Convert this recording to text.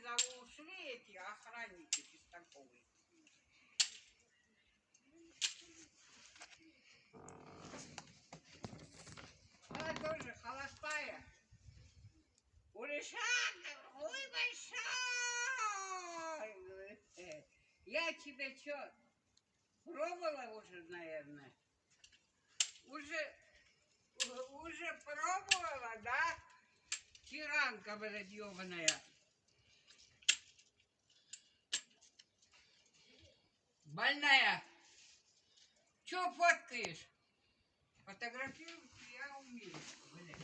когда вы ушли, эти охранники чистаковые. Она тоже холостая. Уришак, ой, большой! Я тебя что, пробовала уже, наверное? Уже пробовала, да? Тиранка, блядь, ебаная. Больная. Чё фоткаешь? Фотографирую я умею, блядь.